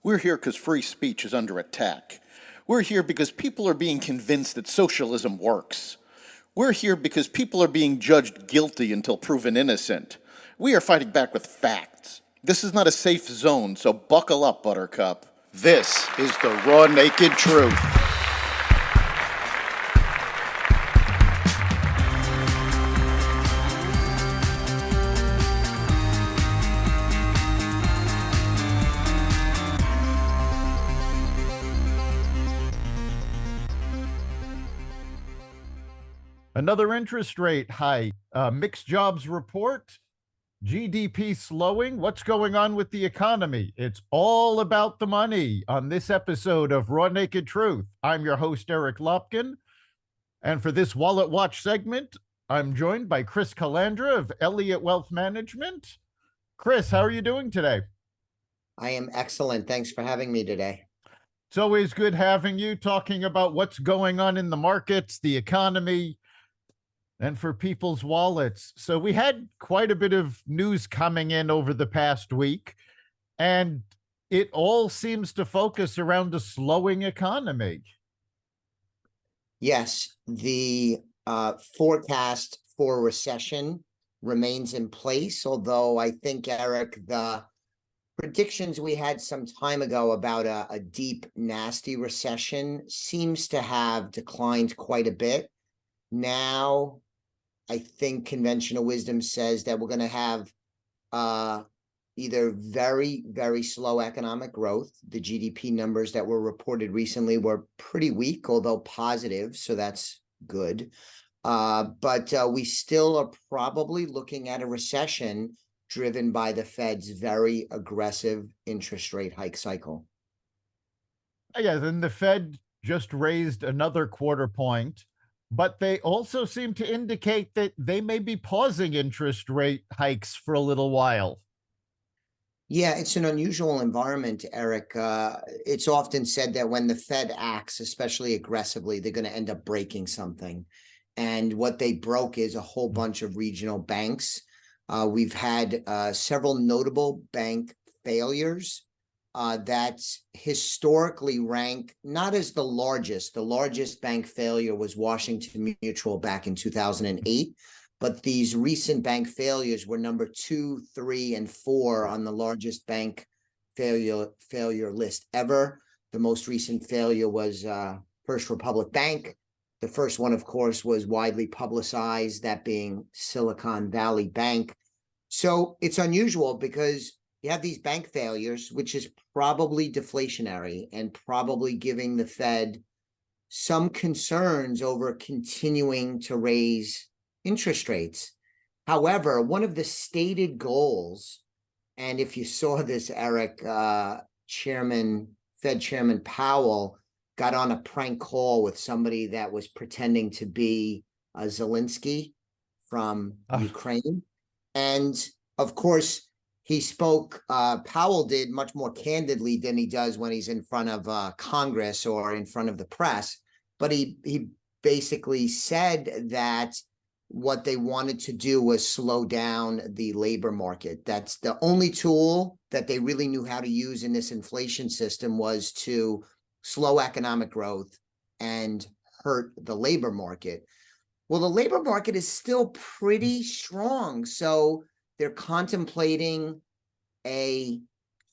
We're here because free speech is under attack. We're here because people are being convinced that socialism works. We're here because people are being judged guilty until proven innocent. We are fighting back with facts. This is not a safe zone, so buckle up, Buttercup. This is the raw, naked truth. Another interest rate hike, mixed jobs report, GDP slowing. What's going on with the economy? It's all about the money on this episode of Raw Naked Truth. I'm your host, Eric Lopkin. And for this Wallet Watch segment, I'm joined by Chris Calandra of Elliott Wealth Management. Chris, how are you doing today? I am excellent. Thanks for having me today. It's always good having you talking about what's going on in the markets, the economy, and for people's wallets. So we had quite a bit of news coming in over the past week, and it all seems to focus around a slowing economy. Yes, the forecast for recession remains in place, although I think, Eric, the predictions we had some time ago about a deep, nasty recession seems to have declined quite a bit. Now, I think conventional wisdom says that we're going to have either very, very slow economic growth. The GDP numbers that were reported recently were pretty weak, although positive, so that's good. But we still are probably looking at a recession driven by the Fed's very aggressive interest rate hike cycle. Yeah, then the Fed just raised another quarter point, but they also seem to indicate that they may be pausing interest rate hikes for a little while. Yeah, it's an unusual environment, Eric. It's often said that when the Fed acts, especially aggressively, they're going to end up breaking something. And what they broke is a whole bunch of regional banks. We've had several notable bank failures that historically rank not as the largest. The largest bank failure was Washington Mutual back in 2008. But these recent bank failures were number 2, 3, and 4 on the largest bank failure list ever. The most recent failure was First Republic Bank. The first one, of course, was widely publicized, that being Silicon Valley Bank. So it's unusual because you have these bank failures, which is probably deflationary and probably giving the Fed some concerns over continuing to raise interest rates. However, one of the stated goals, and if you saw this, Eric, Fed Chairman Powell got on a prank call with somebody that was pretending to be Zelensky from Ukraine. And of course, he spoke, Powell did much more candidly than he does when he's in front of Congress or in front of the press. But he basically said that what they wanted to do was slow down the labor market. That's the only tool that they really knew how to use in this inflation system, was to slow economic growth and hurt the labor market. Well, the labor market is still pretty strong. So they're contemplating a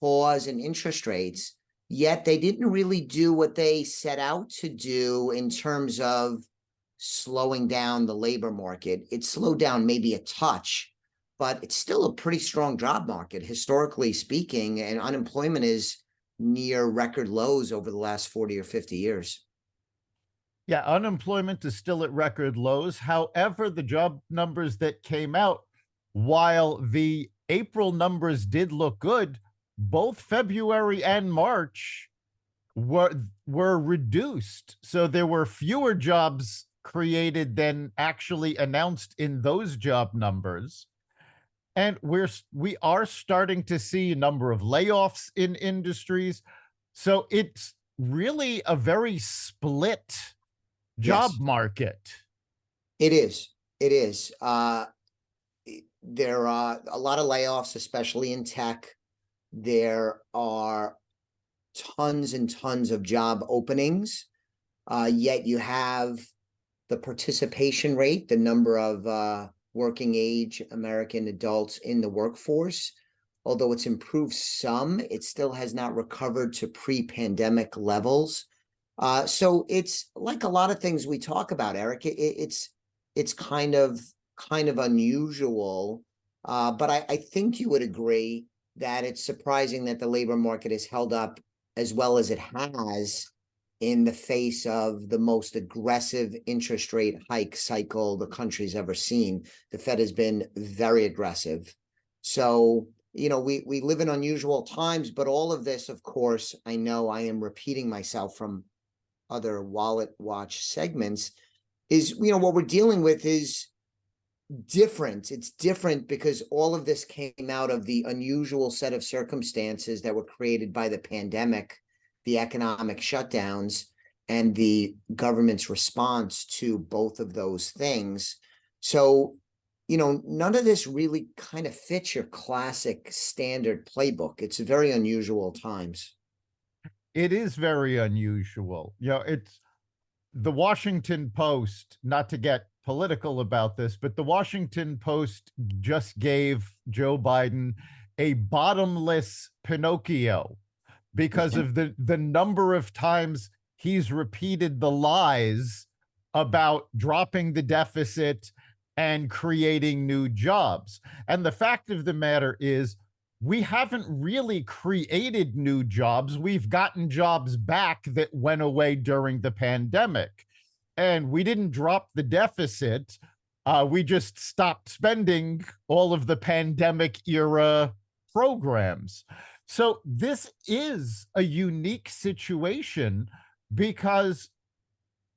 pause in interest rates, yet they didn't really do what they set out to do in terms of slowing down the labor market. It slowed down maybe a touch, but it's still a pretty strong job market, historically speaking, and unemployment is near record lows over the last 40 or 50 years. Yeah, unemployment is still at record lows. However, the job numbers that came out, while the April numbers did look good, both February and March were reduced. So there were fewer jobs created than actually announced in those job numbers. And we are starting to see a number of layoffs in industries. So it's really a very split job market. It is. It is. There are a lot of layoffs, especially in tech. There are tons and tons of job openings, yet you have the participation rate, the number of working age American adults in the workforce. Although it's improved some, it still has not recovered to pre-pandemic levels. So it's like a lot of things we talk about, Eric. It's kind of unusual, but I think you would agree that it's surprising that the labor market has held up as well as it has in the face of the most aggressive interest rate hike cycle the country's ever seen. The Fed has been very aggressive. So, you know, we live in unusual times, but all of this, of course, I know I am repeating myself from other Wallet Watch segments, is, you know, what we're dealing with is different. It's different because all of this came out of the unusual set of circumstances that were created by the pandemic, the economic shutdowns, and the government's response to both of those things. So, you know, none of this really kind of fits your classic standard playbook. It's very unusual times. It is very unusual. You know, it's the Washington Post, not to get political about this, but the Washington Post just gave Joe Biden a bottomless Pinocchio because of the number of times he's repeated the lies about dropping the deficit and creating new jobs. And the fact of the matter is, we haven't really created new jobs. We've gotten jobs back that went away during the pandemic. And we didn't drop the deficit. We just stopped spending all of the pandemic era programs. So this is a unique situation because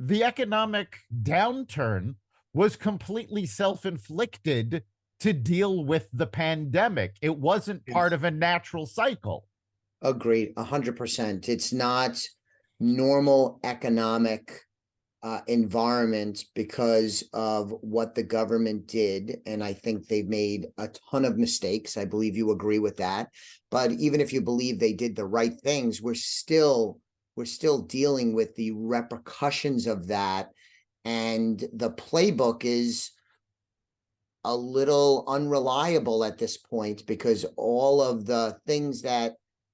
the economic downturn was completely self-inflicted to deal with the pandemic. It wasn't part of a natural cycle. Agreed, 100%. It's not normal economic environment because of what the government did. And I think they've made a ton of mistakes. I believe you agree with that. But even if you believe they did the right things, we're still dealing with the repercussions of that. And the playbook is a little unreliable at this point because all of the things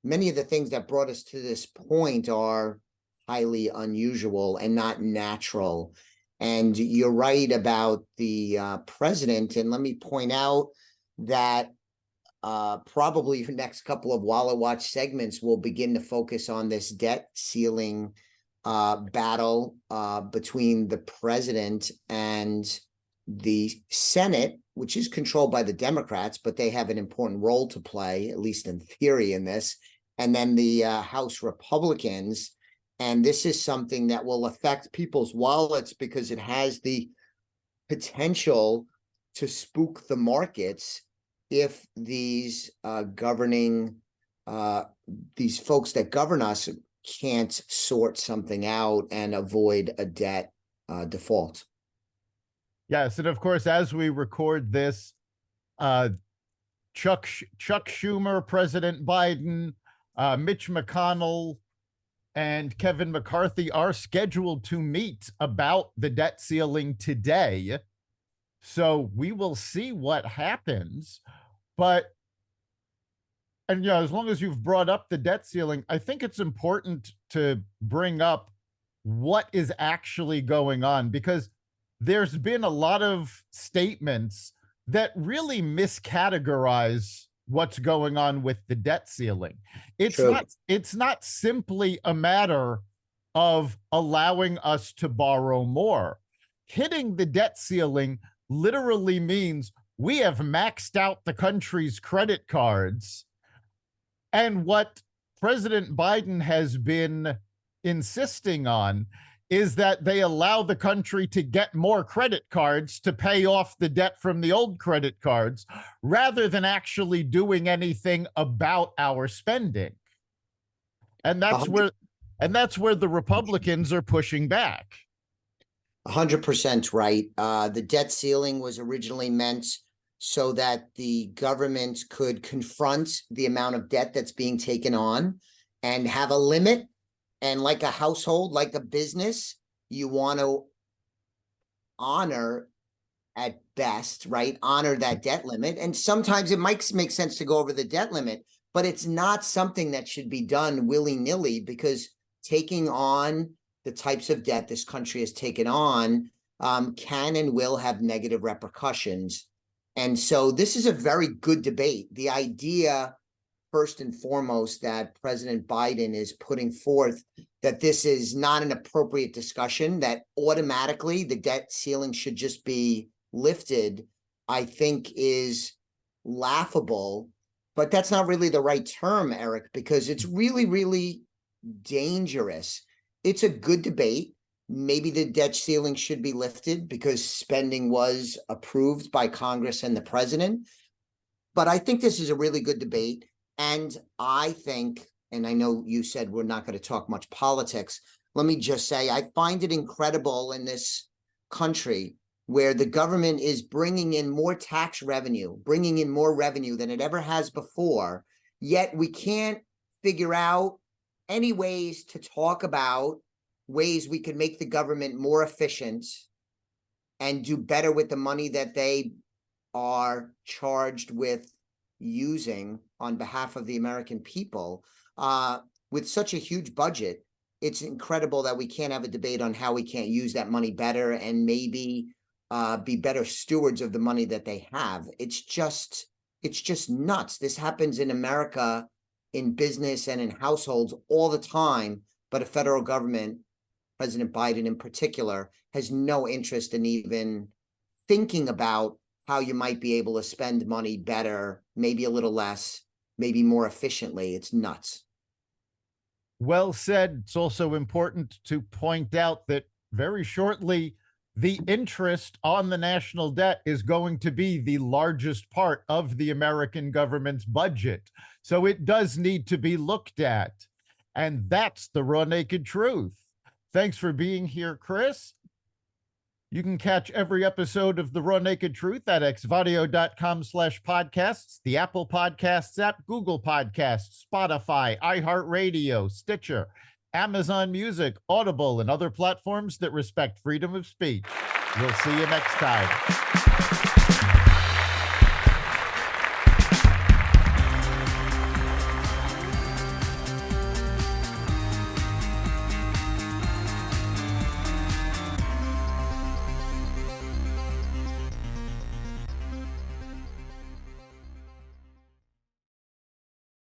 many of the things that brought us to this point are highly unusual and not natural. And you're right about the president. And let me point out that probably your next couple of Wallet Watch segments will begin to focus on this debt ceiling battle between the president and the Senate, which is controlled by the Democrats, but they have an important role to play, at least in theory, in this, and then the House Republicans. And this is something that will affect people's wallets because it has the potential to spook the markets if these these folks that govern us can't sort something out and avoid a debt default. Yes, and of course, as we record this, Chuck Schumer, President Biden, Mitch McConnell, and Kevin McCarthy are scheduled to meet about the debt ceiling today. So we will see what happens. But, and you know, as long as you've brought up the debt ceiling, I think it's important to bring up what is actually going on, because there's been a lot of statements that really miscategorize what's going on with the debt ceiling. It's not simply a matter of allowing us to borrow more. Hitting the debt ceiling literally means we have maxed out the country's credit cards. And what President Biden has been insisting on is that they allow the country to get more credit cards to pay off the debt from the old credit cards, rather than actually doing anything about our spending. And that's where the Republicans are pushing back. 100% right. The debt ceiling was originally meant so that the government could confront the amount of debt that's being taken on and have a limit. And like a household, like a business, you want to honor at best, right? Honor that debt limit. And sometimes it might make sense to go over the debt limit, but it's not something that should be done willy-nilly, because taking on the types of debt this country has taken on can and will have negative repercussions. And so this is a very good debate. The idea, first and foremost, that President Biden is putting forth that this is not an appropriate discussion, that automatically the debt ceiling should just be lifted, I think is laughable. But that's not really the right term, Eric, because it's really, really dangerous. It's a good debate. Maybe the debt ceiling should be lifted because spending was approved by Congress and the president. But I think this is a really good debate. And I think, and I know you said we're not going to talk much politics, let me just say, I find it incredible in this country where the government is bringing in more tax revenue, bringing in more revenue than it ever has before, yet we can't figure out any ways to talk about ways we could make the government more efficient and do better with the money that they are charged with using on behalf of the American people. With such a huge budget, it's incredible that we can't have a debate on how we can't use that money better and maybe be better stewards of the money that they have. It's just nuts. This happens in America, in business and in households all the time, but a federal government, President Biden in particular, has no interest in even thinking about how you might be able to spend money better, maybe a little less, maybe more efficiently. It's nuts. Well said. It's also important to point out that very shortly, the interest on the national debt is going to be the largest part of the American government's budget. So it does need to be looked at. And that's the raw naked truth. Thanks for being here, Chris. You can catch every episode of The Raw Naked Truth at xvadio.com/podcasts, the Apple Podcasts app, Google Podcasts, Spotify, iHeartRadio, Stitcher, Amazon Music, Audible, and other platforms that respect freedom of speech. We'll see you next time.